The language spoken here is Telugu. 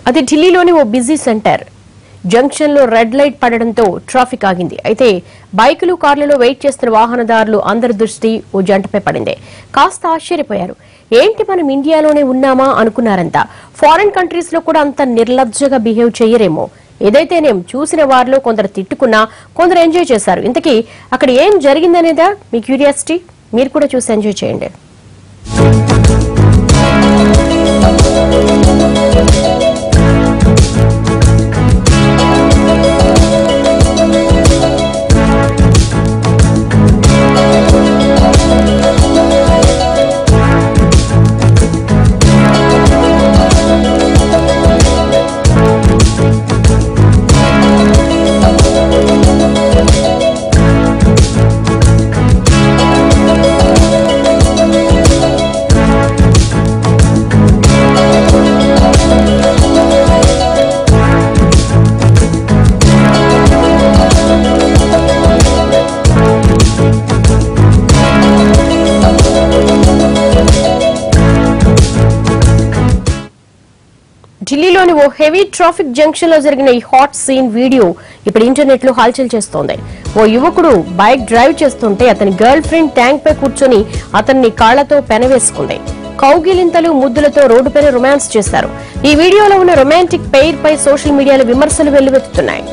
అది ఢిల్లీలోని ఓ బిజీ సెంటర్. జంక్షన్ లో రెడ్ లైట్ పడడంతో ట్రాఫిక్ ఆగింది. అయితే బైకులు కార్లలో వెయిట్ చేస్తున్న వాహనదారులు అందరి దృష్టి ఓ జంటపై పడింది. కాస్త ఆశ్చర్యపోయారు. ఏంటి మనం ఇండియాలోనే ఉన్నామా అనుకున్నారంతా. ఫారెన్ కంట్రీస్ లో కూడా అంత నిర్లజ్జగా బిహేవ్ చేయరేమో. ఏదైతేనేం చూసిన వారిలో కొందరు తిట్టుకున్నా కొందరు ఎంజాయ్ చేశారు. ఇంతకీ అక్కడ ఏం జరిగిందనేదా మీ క్యూరియాసిటీ? మీరు కూడా చూసి ఎంజాయ్ చేయండి. ఢిల్లీలోని ఓ హెవీ ట్రాఫిక్ జంక్షన్ లో జరిగిన ఈ హాట్ సీన్ వీడియో ఇప్పుడు ఇంటర్నెట్ లో హల్చల్ చేస్తోంది. ఓ యువకుడు బైక్ డ్రైవ్ చేస్తుంటే అతని గర్ల్ ఫ్రెండ్ ట్యాంక్ పై కూర్చొని అతన్ని కాళ్లతో పెనవేసుకుంది. కౌగిలింతలు ముద్దులతో రోడ్డుపైన రొమాన్స్ చేశారు. ఈ వీడియోలో ఉన్న రొమాంటిక్ పెయిర్ పై సోషల్ మీడియాలో విమర్శలు వెల్లువెత్తుతున్నాయి.